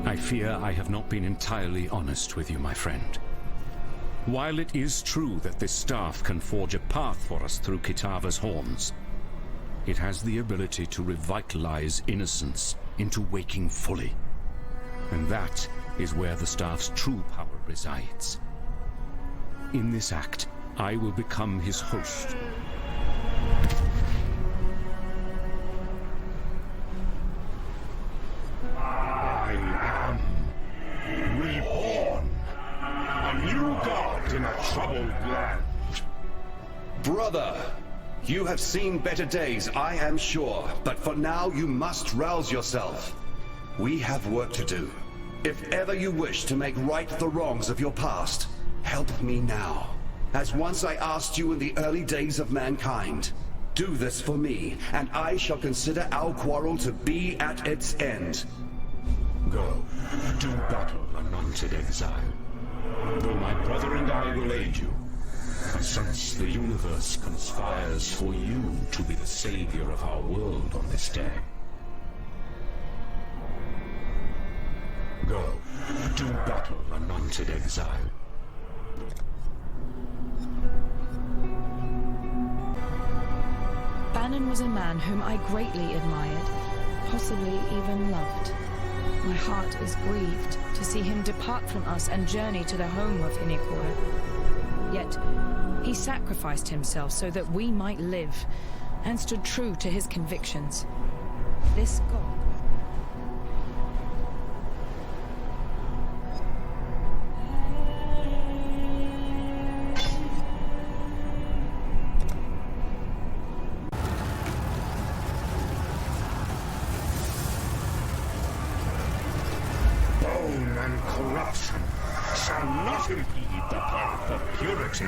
I fear I have not been entirely honest with you, my friend. While it is true that this staff can forge a path for us through Kitava's horns, it has the ability to revitalize innocence into waking fully. And that is where the staff's true power resides. In this act, I will become his host. I am reborn, a new god in a troubled land. Brother, you have seen better days, I am sure, but for now you must rouse yourself. We have work to do. If ever you wish to make right the wrongs of your past, help me now. As once I asked you in the early days of mankind. Do this for me, and I shall consider our quarrel to be at its end. Go, do battle, anointed exile. Though my brother and I will aid you, I sense the universe conspires for you to be the savior of our world on this day. Go, do battle, anointed exile. Bannon was a man whom I greatly admired, possibly even loved. My heart is grieved to see him depart from us and journey to the home of Hinikora. Yet, he sacrificed himself so that we might live, and stood true to his convictions. This God... And corruption shall not impede the path of purity.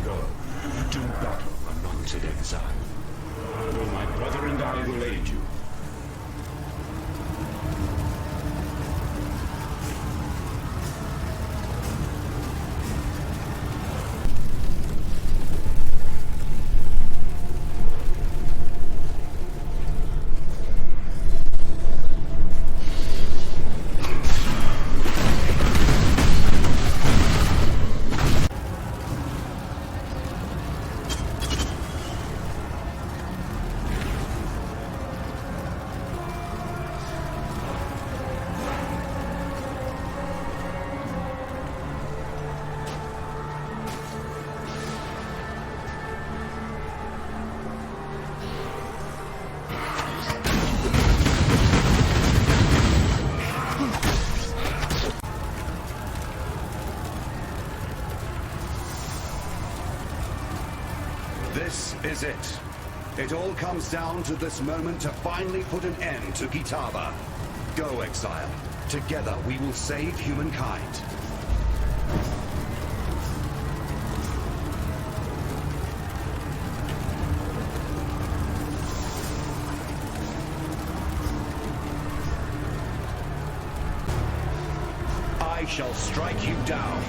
Go, do battle, anointed exile. Though my brother and I will aid you. This is it. It all comes down to this moment to finally put an end to Kitava. Go, Exile. Together we will save humankind. I shall strike you down.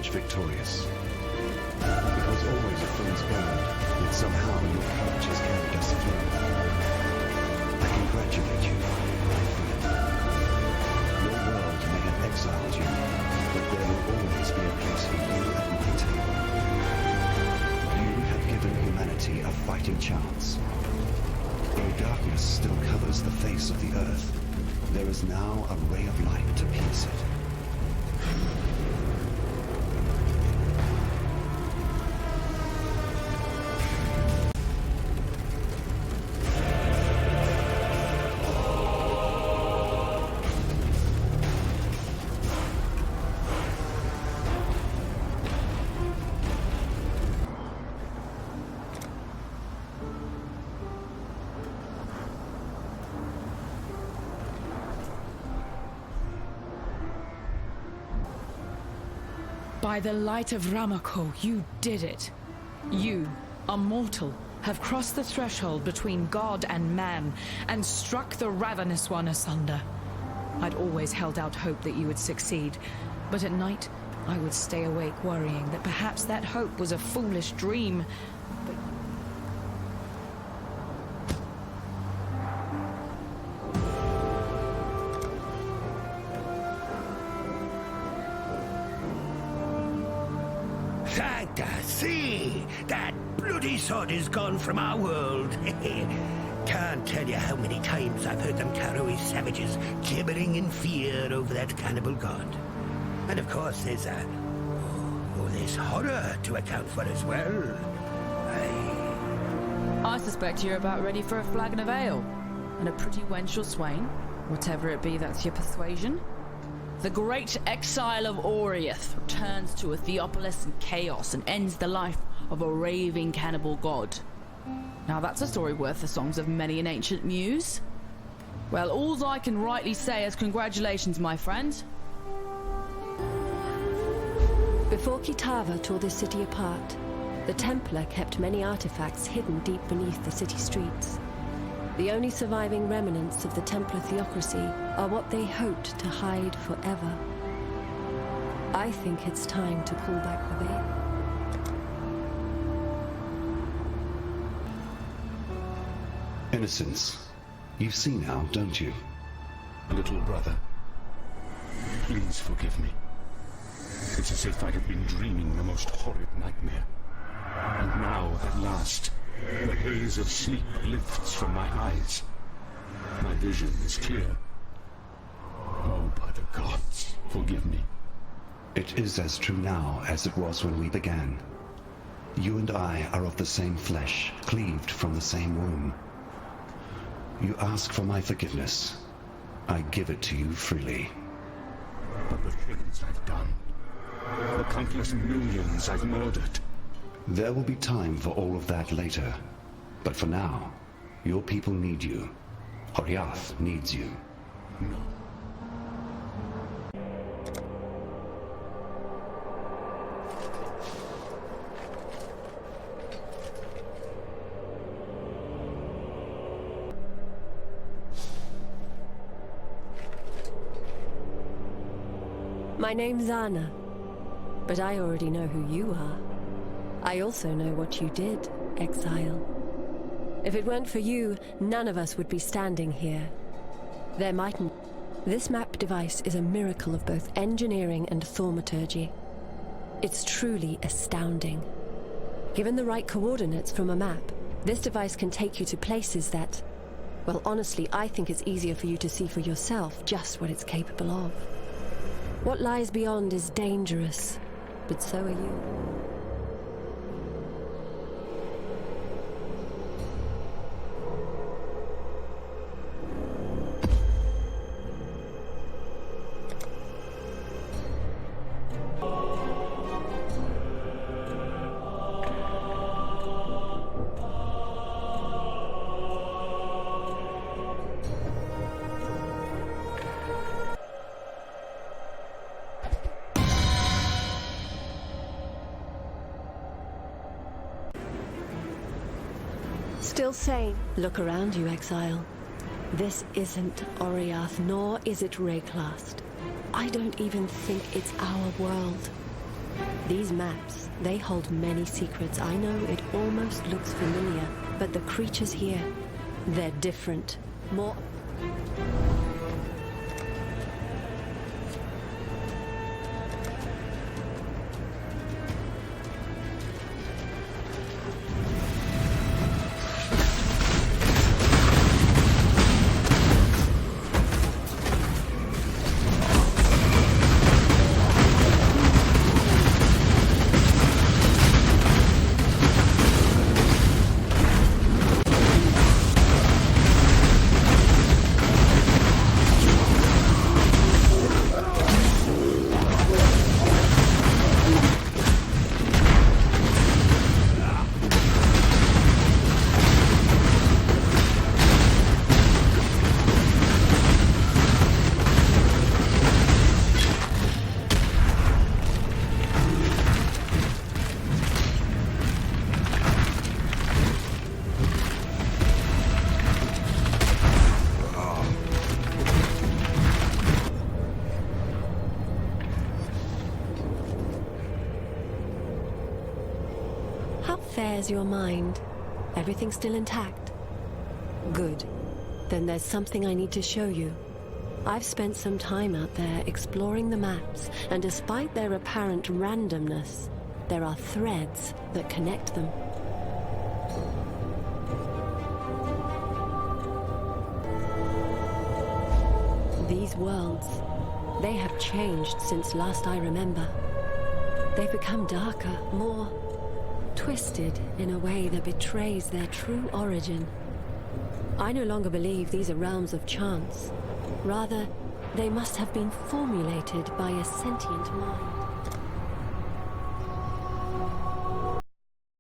emerge victorious. It was always a fool's errand, yet somehow your courage has carried us through. I congratulate you, my friend. Your world may have exiled you, but there will always be a place for you at my table. You have given humanity a fighting chance. Though darkness still covers the face of the earth, there is now a ray of light to pierce it. By the light of Ramako, you did it. You, a mortal, have crossed the threshold between God and man and struck the ravenous one asunder. I'd always held out hope that you would succeed, but at night I would stay awake worrying that perhaps that hope was a foolish dream. But See, that bloody sod is gone from our world. Can't tell you how many times I've heard them Karoe savages gibbering in fear over that cannibal god. And of course there's there's horror to account for as well. I suspect you're about ready for a flagon of ale. And a pretty wench or swain, whatever it be that's your persuasion. The great exile of Oriath returns to a Theopolis in chaos and ends the life of a raving cannibal god. Now that's a story worth the songs of many an ancient muse. Well, all I can rightly say is congratulations, my friend. Before Kitava tore this city apart, the Templar kept many artifacts hidden deep beneath the city streets. The only surviving remnants of the Templar theocracy are what they hoped to hide forever. I think it's time to pull back the veil. Innocence. You see now, don't you? Little brother, please forgive me. It's as if I have been dreaming the most horrid nightmare. And now, at last, the haze of sleep lifts from my eyes. My vision is clear. Oh, by the gods, forgive me. It is as true now as it was when we began. You and I are of the same flesh, cleaved from the same womb. You ask for my forgiveness. I give it to you freely. But the things I've done, the countless millions I've murdered. There will be time for all of that later. But for now, your people need you. Oriath needs you. No. My name's Anna, but I already know who you are. I also know what you did, Exile. If it weren't for you, none of us would be standing here. There mightn't. This map device is a miracle of both engineering and thaumaturgy. It's truly astounding. Given the right coordinates from a map, this device can take you to places that, well, honestly, I think it's easier for you to see for yourself just what it's capable of. What lies beyond is dangerous, but so are you. Still sane. Look around you, Exile. This isn't Oriath, nor is it Rayclast. I don't even think it's our world. These maps, they hold many secrets. I know it almost looks familiar, but the creatures here, they're different. More... Fares your mind? Everything still intact? Good. Then there's something I need to show you. I've spent some time out there exploring the maps, and despite their apparent randomness, there are threads that connect them. These worlds, they have changed since last I remember. They've become darker, more twisted in a way that betrays their true origin. I no longer believe these are realms of chance. Rather, they must have been formulated by a sentient mind.